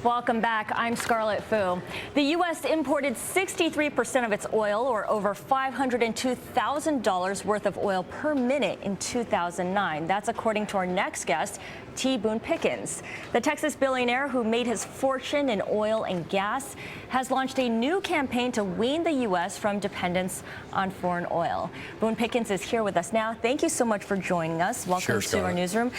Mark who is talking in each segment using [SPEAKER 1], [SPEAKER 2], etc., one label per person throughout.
[SPEAKER 1] Welcome back. I'm Scarlet Fu. The U.S. imported 63% of its oil, or over $502,000 worth of oil per minute in 2009. That's according to our next guest, Boone Pickens. The Texas billionaire who made his fortune in oil and gas has launched a new campaign to wean the U.S. from dependence on foreign oil. Boone Pickens is here with us now. Thank you so much for joining us. Welcome to our newsroom.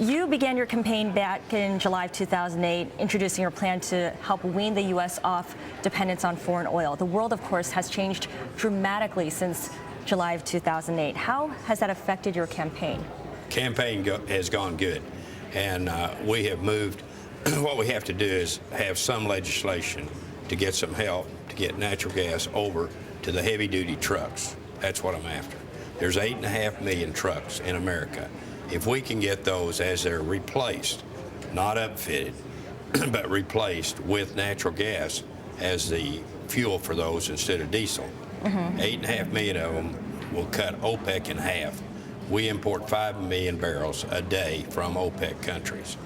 [SPEAKER 1] You began your campaign back in July of 2008, introducing your plan to help wean the U.S. off dependence on foreign oil. The world, of course, has changed dramatically since July of 2008. How has that affected your campaign?
[SPEAKER 2] Campaign has gone good, and we have moved. What we have to do is have some legislation to get some help to get natural gas over to the heavy-duty trucks. That's what I'm after. There's 8.5 million trucks in America. If we can get those as they're replaced, not upfitted, but replaced with natural gas as the fuel for those instead of diesel, 8.5 million of them will cut OPEC in half. We import 5 million barrels a day from OPEC countries.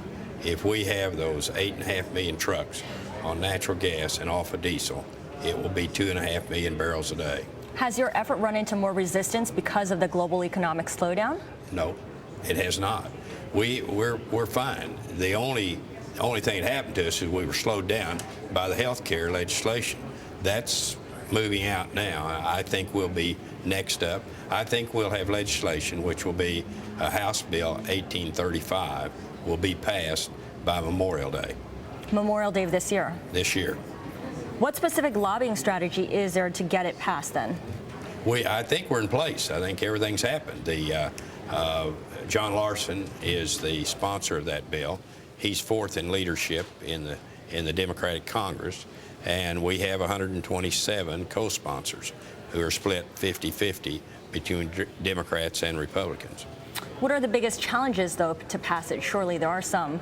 [SPEAKER 2] If we have those 8.5 million trucks on natural gas and off of diesel, it will be 2.5 million barrels a day.
[SPEAKER 1] Has your effort run into more resistance because of the global economic slowdown?
[SPEAKER 2] No. It has not. We're fine. The only thing that happened to us is we were slowed down by the health care legislation. That's moving out now. I think we'll be next up. I think we'll have legislation, which will be House Bill 1835, will be passed by Memorial Day.
[SPEAKER 1] Memorial Day of this year?
[SPEAKER 2] This year.
[SPEAKER 1] What specific lobbying strategy is there to get it passed then?
[SPEAKER 2] I think we're in place. I think everything's happened. John Larson is the sponsor of that bill. He's fourth in leadership in the Democratic Congress, and we have 127 co-sponsors who are split 50-50 between Democrats and Republicans.
[SPEAKER 1] What are the biggest challenges, though, to pass it? Surely there are some.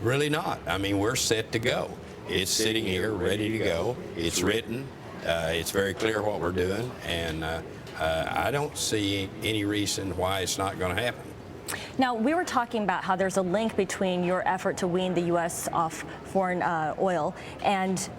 [SPEAKER 2] Really not. I mean, we're set to go. It's sitting here ready to go. It's written. It's very clear what we're doing, and I don't see any reason why it's not going to happen.
[SPEAKER 1] Now, we were talking about how there's a link between your effort to wean the U.S. off foreign oil and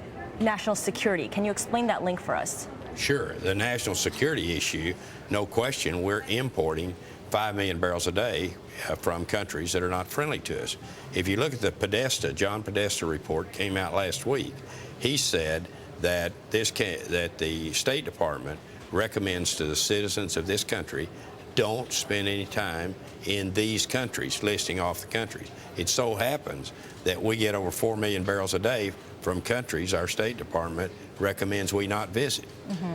[SPEAKER 1] national security. Can you explain that link for us?
[SPEAKER 2] Sure. The national security issue, no question, we're importing 5 million barrels a day from countries that are not friendly to us. If you look at the John Podesta report came out last week, he said that the State Department recommends to the citizens of this country don't spend any time in these countries, listing off the countries. It so happens that we get over 4 million barrels a day from countries our State Department recommends we not visit.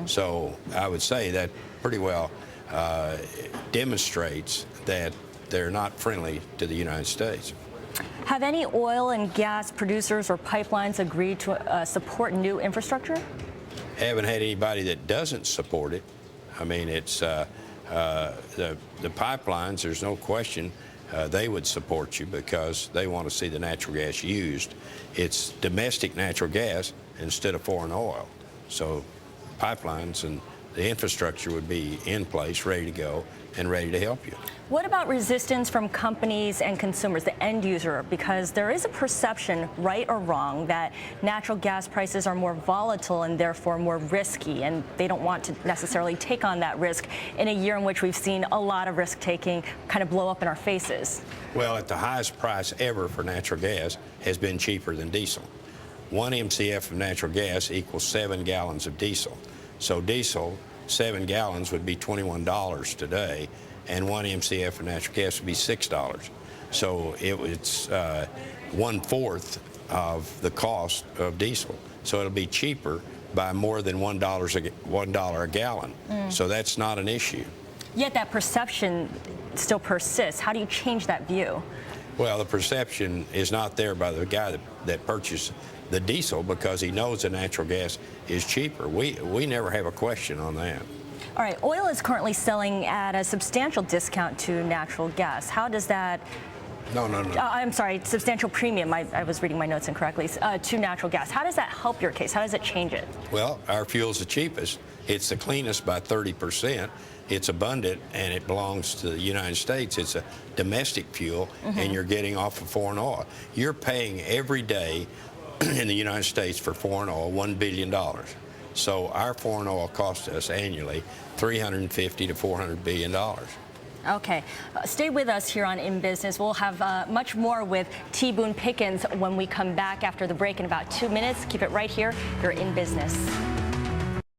[SPEAKER 2] So I would say that pretty well demonstrates that they're not friendly to the United States.
[SPEAKER 1] Have any oil and gas producers or pipelines agreed to support new infrastructure?
[SPEAKER 2] Haven't had anybody that doesn't support it. I mean, it's the pipelines, there's no question they would support you because they want to see the natural gas used. It's domestic natural gas instead of foreign oil. So pipelines and the infrastructure would be in place, ready to go, and ready to help you.
[SPEAKER 1] What about resistance from companies and consumers, the end user? Because there is a perception, right or wrong, that natural gas prices are more volatile and therefore more risky, and they don't want to necessarily take on that risk in a year in which we've seen a lot of risk-taking kind of blow up in our faces.
[SPEAKER 2] Well, at the highest price ever for natural gas has been cheaper than diesel. 1 MCF of natural gas equals 7 gallons of diesel. So diesel, 7 gallons would be $21 today, and 1 MCF of natural gas would be $6. So it's 1/4 of the cost of diesel. So it'll be cheaper by more than $1 a gallon. So that's not an issue.
[SPEAKER 1] Yet that perception still persists. How do you change that view?
[SPEAKER 2] Well, the perception is not there by the guy that purchased the diesel because he knows the natural gas is cheaper. We never have a question on that.
[SPEAKER 1] All right, oil is currently selling at a substantial discount to natural gas. How does that...
[SPEAKER 2] No.
[SPEAKER 1] I'm sorry, substantial premium, I was reading my notes incorrectly, to natural gas. How does that help your case? How does it change it?
[SPEAKER 2] Well, our fuel's the cheapest. It's the cleanest by 30%. It's abundant, and it belongs to the United States. It's a domestic fuel, and you're getting off of foreign oil. You're paying every day in the United States for foreign oil, $1 billion. So our foreign oil costs us annually $350 to $400 billion.
[SPEAKER 1] Okay. Stay with us here on In Business. We'll have much more with T. Boone Pickens when we come back after the break in about 2 minutes. Keep it right here. You're In Business.